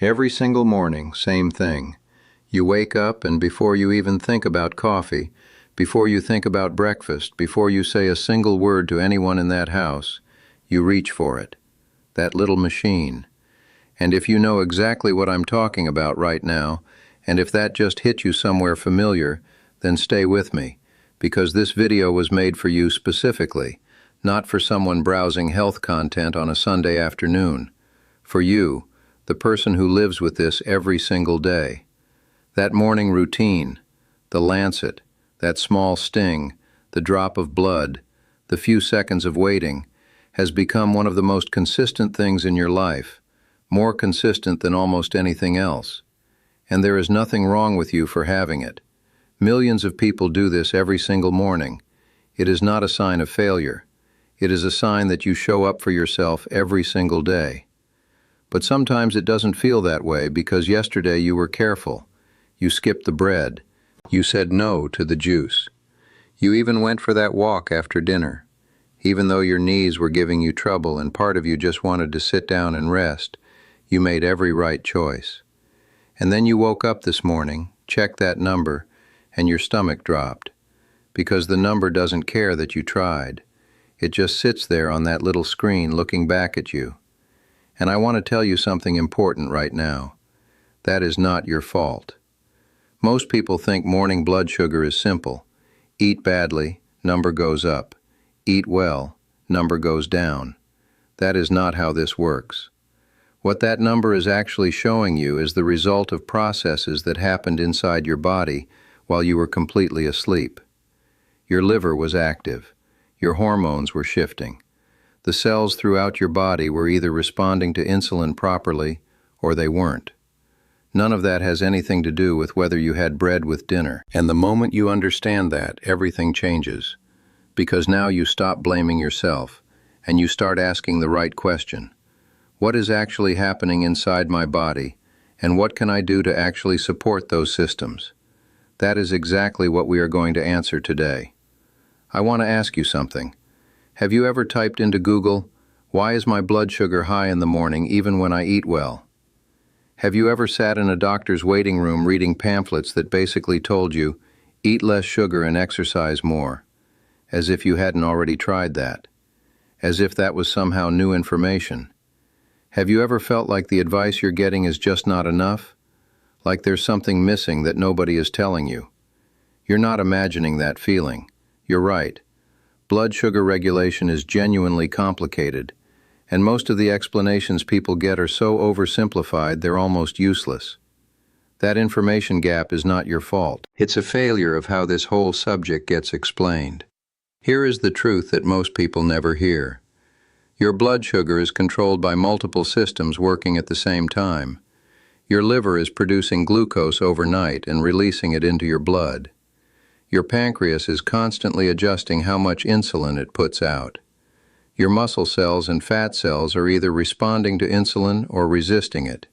Every single morning, same thing. You wake up and before you even think about coffee, before you think about breakfast, before you say a single word to anyone in that house, you reach for it. That little machine. And if you know exactly what I'm talking about right now, and if that just hit you somewhere familiar, then stay with me, because this video was made for you specifically, not for someone browsing health content on a Sunday afternoon. For you, the person who lives with this every single day. That morning routine, the lancet, that small sting, the drop of blood, the few seconds of waiting, has become one of the most consistent things in your life, more consistent than almost anything else. And there is nothing wrong with you for having it. Millions of people do this every single morning. It is not a sign of failure. It is a sign that you show up for yourself every single day. But sometimes it doesn't feel that way because yesterday you were careful. You skipped the bread. You said no to the juice. You even went for that walk after dinner. Even though your knees were giving you trouble and part of you just wanted to sit down and rest, you made every right choice. And then you woke up this morning, checked that number, and your stomach dropped. Because the number doesn't care that you tried. It just sits there on that little screen looking back at you. And I want to tell you something important right now. That is not your fault. Most people think morning blood sugar is simple. Eat badly, number goes up. Eat well, number goes down. That is not how this works. What that number is actually showing you is the result of processes that happened inside your body while you were completely asleep. Your liver was active. Your hormones were shifting. The cells throughout your body were either responding to insulin properly or they weren't. None of that has anything to do with whether you had bread with dinner. And the moment you understand that, everything changes. Because now you stop blaming yourself and you start asking the right question. What is actually happening inside my body, and what can I do to actually support those systems? That is exactly what we are going to answer today. I want to ask you something. Have you ever typed into Google, "Why is my blood sugar high in the morning even when I eat well?" Have you ever sat in a doctor's waiting room reading pamphlets that basically told you, "Eat less sugar and exercise more," as if you hadn't already tried that? As if that was somehow new information. Have you ever felt like the advice you're getting is just not enough? Like there's something missing that nobody is telling you? You're not imagining that feeling. You're right. Blood sugar regulation is genuinely complicated, and most of the explanations people get are so oversimplified they're almost useless. That information gap is not your fault. It's a failure of how this whole subject gets explained. Here is the truth that most people never hear. Your blood sugar is controlled by multiple systems working at the same time. Your liver is producing glucose overnight and releasing it into your blood. Your pancreas is constantly adjusting how much insulin it puts out. Your muscle cells and fat cells are either responding to insulin or resisting it.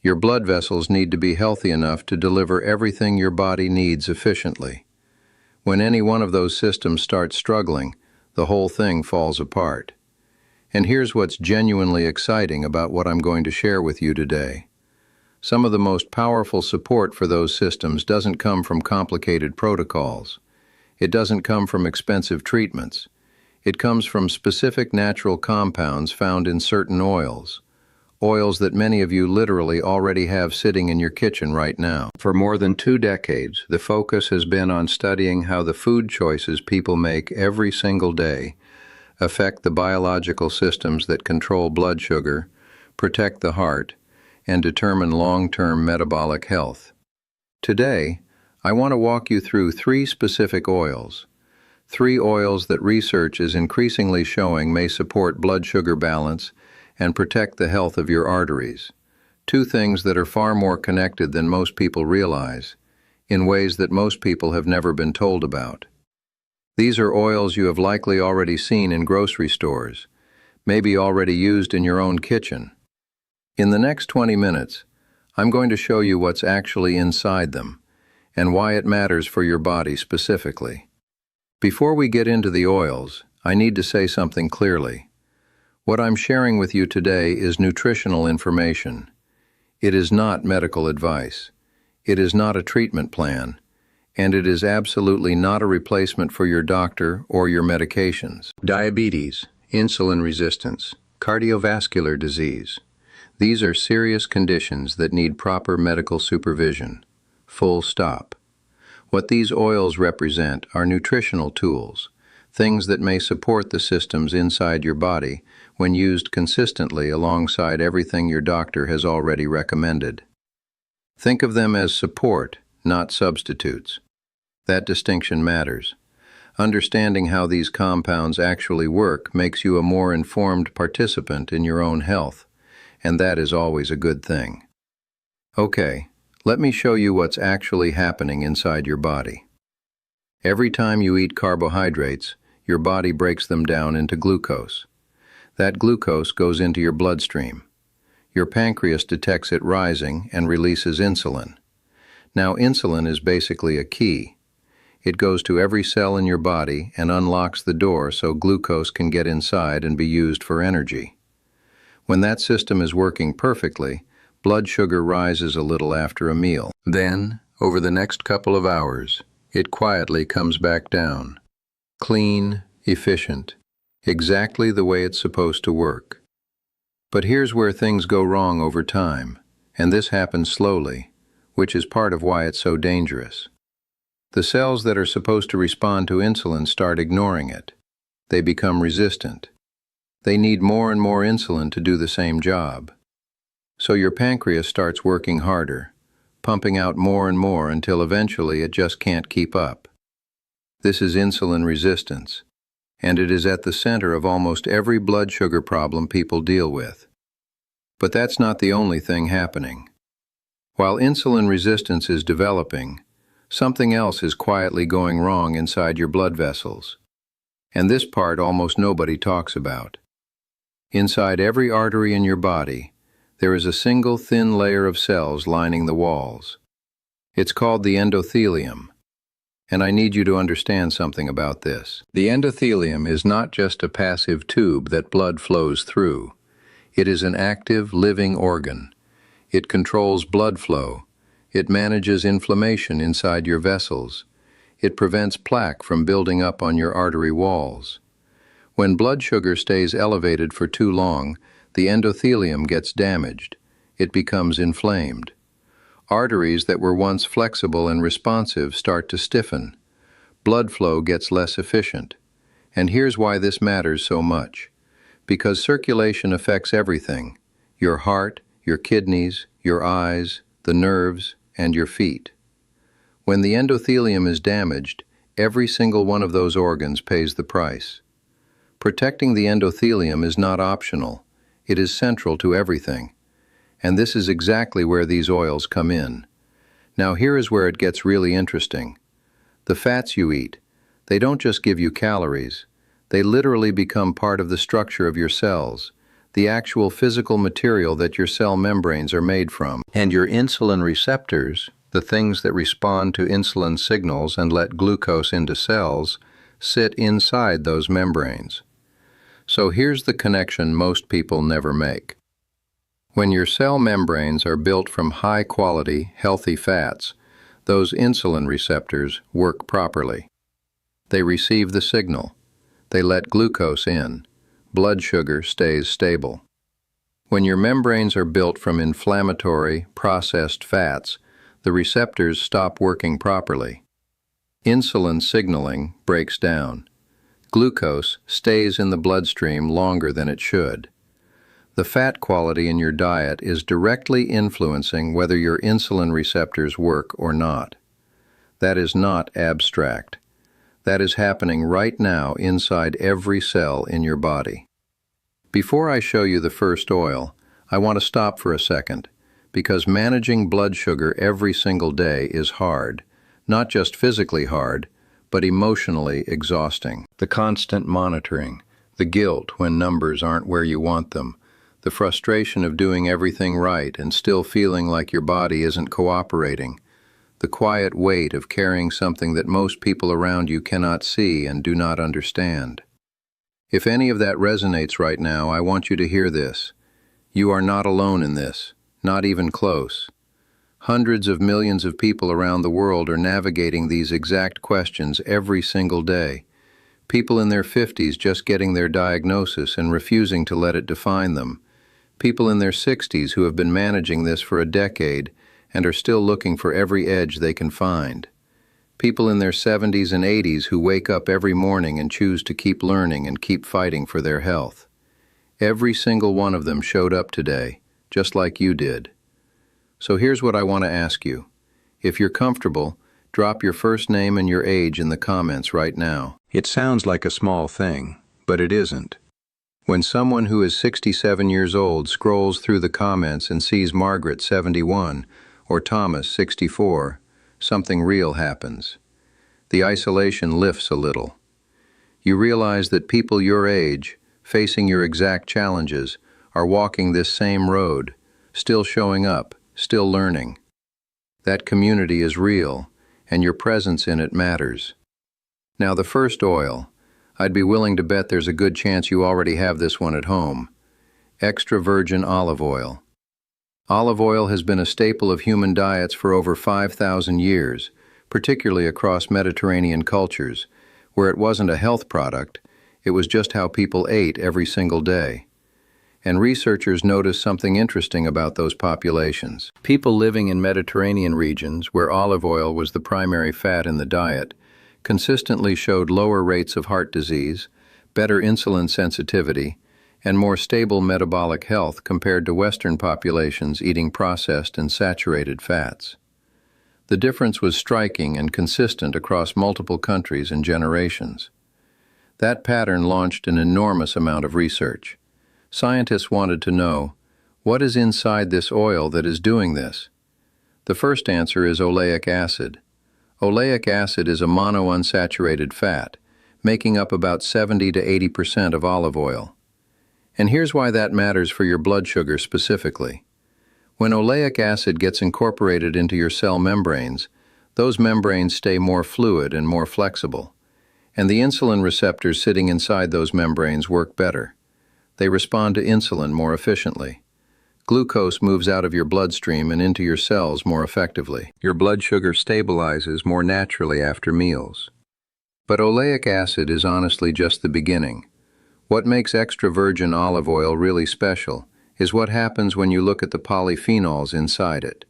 Your blood vessels need to be healthy enough to deliver everything your body needs efficiently. When any one of those systems starts struggling, the whole thing falls apart. And here's what's genuinely exciting about what I'm going to share with you today. Some of the most powerful support for those systems doesn't come from complicated protocols. It doesn't come from expensive treatments. It comes from specific natural compounds found in certain oils. Oils that many of you literally already have sitting in your kitchen right now. For more than 2 decades, the focus has been on studying how the food choices people make every single day affect the biological systems that control blood sugar, protect the heart, and determine long-term metabolic health. Today, I want to walk you through 3 specific oils. 3 oils that research is increasingly showing may support blood sugar balance and protect the health of your arteries. 2 things that are far more connected than most people realize, in ways that most people have never been told about. These are oils you have likely already seen in grocery stores, maybe already used in your own kitchen. In the next 20 minutes, I'm going to show you what's actually inside them and why it matters for your body specifically. Before we get into the oils, I need to say something clearly. What I'm sharing with you today is nutritional information. It is not medical advice. It is not a treatment plan, and it is absolutely not a replacement for your doctor or your medications. Diabetes, insulin resistance, cardiovascular disease. These are serious conditions that need proper medical supervision. Full stop. What these oils represent are nutritional tools, things that may support the systems inside your body when used consistently alongside everything your doctor has already recommended. Think of them as support, not substitutes. That distinction matters. Understanding how these compounds actually work makes you a more informed participant in your own health, and that is always a good thing. Okay, let me show you what's actually happening inside your body. Every time you eat carbohydrates, your body breaks them down into glucose. That glucose goes into your bloodstream. Your pancreas detects it rising and releases insulin. Now, insulin is basically a key. It goes to every cell in your body and unlocks the door so glucose can get inside and be used for energy. When that system is working perfectly, blood sugar rises a little after a meal. Then, over the next couple of hours, it quietly comes back down. Clean, efficient, exactly the way it's supposed to work. But here's where things go wrong over time, and this happens slowly, which is part of why it's so dangerous. The cells that are supposed to respond to insulin start ignoring it. They become resistant. They need more and more insulin to do the same job. So your pancreas starts working harder, pumping out more and more until eventually it just can't keep up. This is insulin resistance, and it is at the center of almost every blood sugar problem people deal with. But that's not the only thing happening. While insulin resistance is developing, something else is quietly going wrong inside your blood vessels. And this part almost nobody talks about. Inside every artery in your body, there is a single thin layer of cells lining the walls. It's called the endothelium. And I need you to understand something about this. The endothelium is not just a passive tube that blood flows through. It is an active, living organ. It controls blood flow. It manages inflammation inside your vessels. It prevents plaque from building up on your artery walls. When blood sugar stays elevated for too long, the endothelium gets damaged. It becomes inflamed. Arteries that were once flexible and responsive start to stiffen. Blood flow gets less efficient. And here's why this matters so much. Because circulation affects everything: your heart, your kidneys, your eyes, the nerves, and your feet. When the endothelium is damaged, every single one of those organs pays the price. Protecting the endothelium is not optional. It is central to everything. And this is exactly where these oils come in. Now here is where it gets really interesting. The fats you eat, they don't just give you calories. They literally become part of the structure of your cells, the actual physical material that your cell membranes are made from. And your insulin receptors, the things that respond to insulin signals and let glucose into cells, sit inside those membranes. So here's the connection most people never make. When your cell membranes are built from high-quality, healthy fats, those insulin receptors work properly. They receive the signal. They let glucose in. Blood sugar stays stable. When your membranes are built from inflammatory, processed fats, the receptors stop working properly. Insulin signaling breaks down. Glucose stays in the bloodstream longer than it should. The fat quality in your diet is directly influencing whether your insulin receptors work or not. That is not abstract. That is happening right now inside every cell in your body. Before I show you the first oil, I want to stop for a second, because managing blood sugar every single day is hard, not just physically hard, but emotionally exhausting. The constant monitoring, the guilt when numbers aren't where you want them, the frustration of doing everything right and still feeling like your body isn't cooperating, the quiet weight of carrying something that most people around you cannot see and do not understand. If any of that resonates right now, I want you to hear this. You are not alone in this. Not even close. Hundreds of millions of people around the world are navigating these exact questions every single day. People in their 50s just getting their diagnosis and refusing to let it define them. People in their 60s who have been managing this for a decade and are still looking for every edge they can find. People in their 70s and 80s who wake up every morning and choose to keep learning and keep fighting for their health. Every single one of them showed up today, just like you did. So here's what I want to ask you. If you're comfortable, drop your first name and your age in the comments right now. It sounds like a small thing, but it isn't. When someone who is 67 years old scrolls through the comments and sees Margaret, 71, or Thomas, 64, something real happens. The isolation lifts a little. You realize that people your age, facing your exact challenges, are walking this same road, still showing up, still learning. That community is real, and your presence in it matters. Now the first oil, I'd be willing to bet there's a good chance you already have this one at home. Extra virgin olive oil. Olive oil has been a staple of human diets for over 5,000 years, particularly across Mediterranean cultures, where it wasn't a health product, it was just how people ate every single day. And researchers noticed something interesting about those populations. People living in Mediterranean regions, where olive oil was the primary fat in the diet, consistently showed lower rates of heart disease, better insulin sensitivity, and more stable metabolic health compared to Western populations eating processed and saturated fats. The difference was striking and consistent across multiple countries and generations. That pattern launched an enormous amount of research. Scientists wanted to know, what is inside this oil that is doing this? The first answer is oleic acid. Oleic acid is a monounsaturated fat, making up about 70 to 80% of olive oil. And here's why that matters for your blood sugar specifically. When oleic acid gets incorporated into your cell membranes, those membranes stay more fluid and more flexible. And the insulin receptors sitting inside those membranes work better. They respond to insulin more efficiently. Glucose moves out of your bloodstream and into your cells more effectively. Your blood sugar stabilizes more naturally after meals. But oleic acid is honestly just the beginning. What makes extra virgin olive oil really special is what happens when you look at the polyphenols inside it.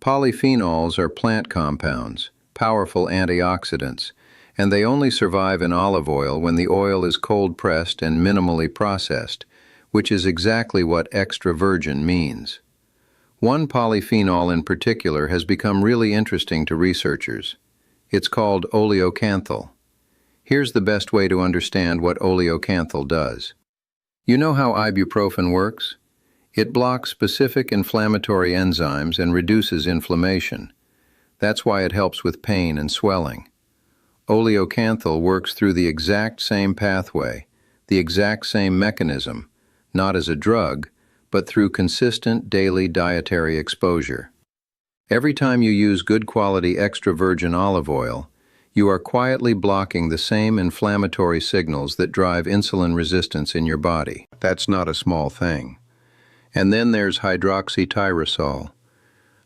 Polyphenols are plant compounds, powerful antioxidants, and they only survive in olive oil when the oil is cold-pressed and minimally processed, which is exactly what extra virgin means. One polyphenol in particular has become really interesting to researchers. It's called oleocanthal. Here's the best way to understand what oleocanthal does. You know how ibuprofen works? It blocks specific inflammatory enzymes and reduces inflammation. That's why it helps with pain and swelling. Oleocanthal works through the exact same pathway, the exact same mechanism, not as a drug, but through consistent daily dietary exposure. Every time you use good quality extra virgin olive oil, you are quietly blocking the same inflammatory signals that drive insulin resistance in your body. That's not a small thing. And then there's hydroxytyrosol.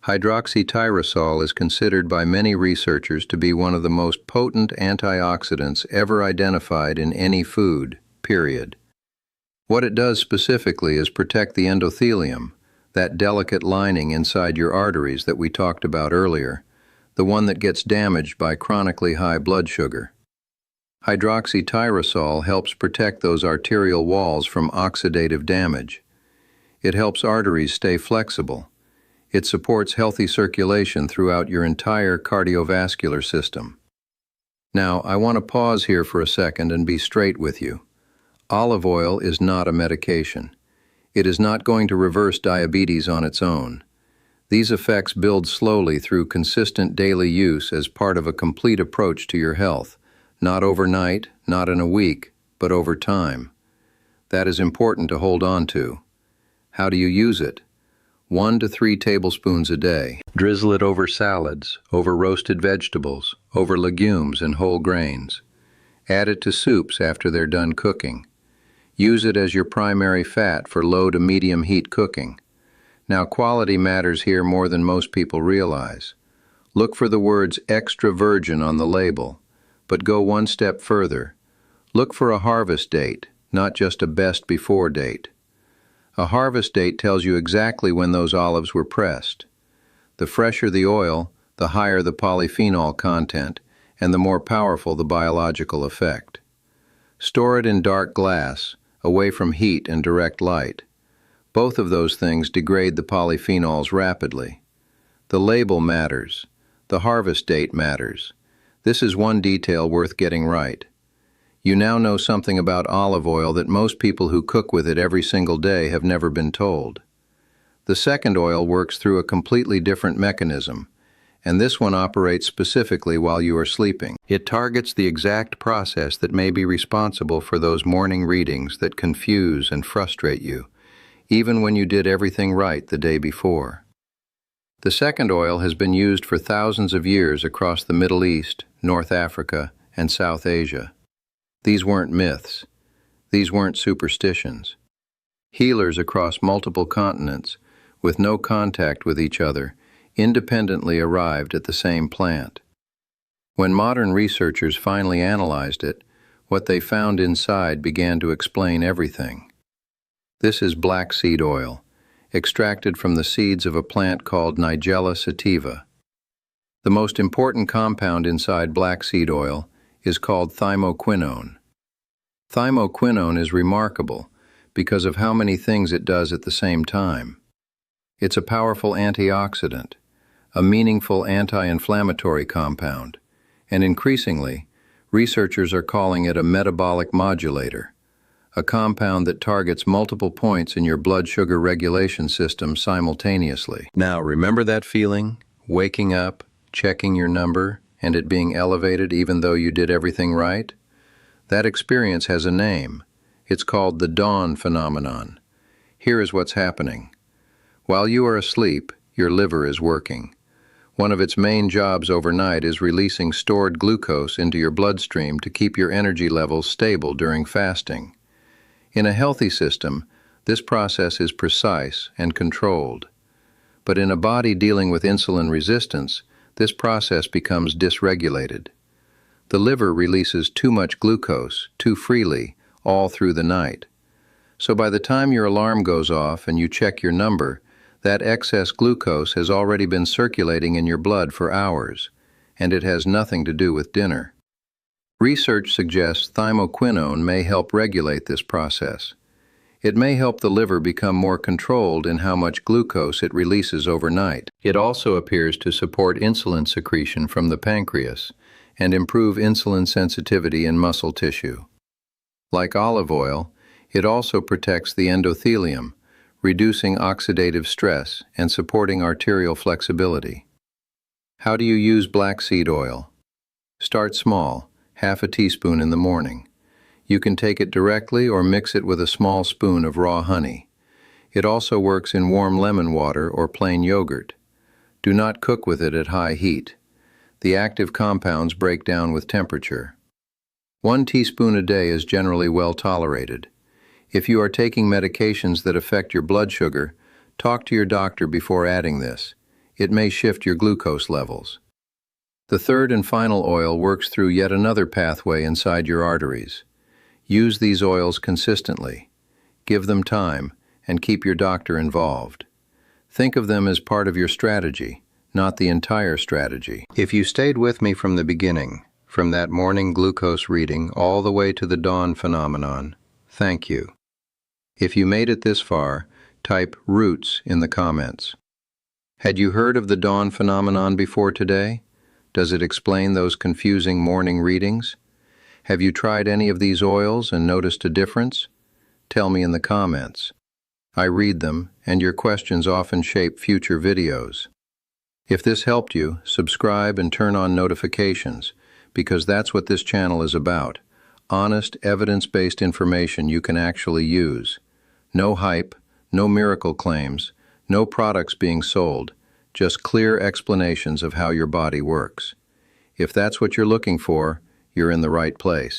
Hydroxytyrosol is considered by many researchers to be one of the most potent antioxidants ever identified in any food, period. What it does specifically is protect the endothelium, that delicate lining inside your arteries that we talked about earlier, the one that gets damaged by chronically high blood sugar. Hydroxytyrosol helps protect those arterial walls from oxidative damage. It helps arteries stay flexible. It supports healthy circulation throughout your entire cardiovascular system. Now, I want to pause here for a second and be straight with you. Olive oil is not a medication. It is not going to reverse diabetes on its own. These effects build slowly through consistent daily use as part of a complete approach to your health, not overnight, not in a week, but over time. That is important to hold on to. How do you use it? 1 to 3 tablespoons a day. Drizzle it over salads, over roasted vegetables, over legumes and whole grains. Add it to soups after they're done cooking. Use it as your primary fat for low to medium heat cooking. Now, quality matters here more than most people realize. Look for the words extra virgin on the label, but go one step further. Look for a harvest date, not just a best before date. A harvest date tells you exactly when those olives were pressed. The fresher the oil, the higher the polyphenol content, and the more powerful the biological effect. Store it in dark glass, away from heat and direct light. Both of those things degrade the polyphenols rapidly. The label matters. The harvest date matters. This is one detail worth getting right. You now know something about olive oil that most people who cook with it every single day have never been told. The second oil works through a completely different mechanism, and this one operates specifically while you are sleeping. It targets the exact process that may be responsible for those morning readings that confuse and frustrate you, even when you did everything right the day before. The second oil has been used for thousands of years across the Middle East, North Africa, and South Asia. These weren't myths. These weren't superstitions. Healers across multiple continents, with no contact with each other, independently arrived at the same plant. When modern researchers finally analyzed it, what they found inside began to explain everything. This is black seed oil, extracted from the seeds of a plant called Nigella sativa. The most important compound inside black seed oil is called thymoquinone. Thymoquinone is remarkable because of how many things it does at the same time. It's a powerful antioxidant, a meaningful anti-inflammatory compound, and increasingly, researchers are calling it a metabolic modulator, a compound that targets multiple points in your blood sugar regulation system simultaneously. Now, remember that feeling? Waking up, checking your number, and it being elevated even though you did everything right? That experience has a name. It's called the dawn phenomenon. Here is what's happening. While you are asleep, your liver is working. One of its main jobs overnight is releasing stored glucose into your bloodstream to keep your energy levels stable during fasting. In a healthy system, this process is precise and controlled. But in a body dealing with insulin resistance, this process becomes dysregulated. The liver releases too much glucose, too freely, all through the night. So by the time your alarm goes off and you check your number, that excess glucose has already been circulating in your blood for hours, and it has nothing to do with dinner. Research suggests thymoquinone may help regulate this process. It may help the liver become more controlled in how much glucose it releases overnight. It also appears to support insulin secretion from the pancreas and improve insulin sensitivity in muscle tissue. Like olive oil, it also protects the endothelium, reducing oxidative stress and supporting arterial flexibility. How do you use black seed oil? Start small, half a teaspoon in the morning. You can take it directly or mix it with a small spoon of raw honey. It also works in warm lemon water or plain yogurt. Do not cook with it at high heat. The active compounds break down with temperature. 1 teaspoon a day is generally well tolerated. If you are taking medications that affect your blood sugar, talk to your doctor before adding this. It may shift your glucose levels. The third and final oil works through yet another pathway inside your arteries. Use these oils consistently. Give them time, and keep your doctor involved. Think of them as part of your strategy, not the entire strategy. If you stayed with me from the beginning, from that morning glucose reading all the way to the dawn phenomenon, thank you. If you made it this far, type roots in the comments. Had you heard of the dawn phenomenon before today? Does it explain those confusing morning readings? Have you tried any of these oils and noticed a difference? Tell me in the comments. I read them, and your questions often shape future videos. If this helped you, subscribe and turn on notifications, because that's what this channel is about. Honest, evidence-based information you can actually use. No hype, no miracle claims, no products being sold, just clear explanations of how your body works. If that's what you're looking for, you're in the right place.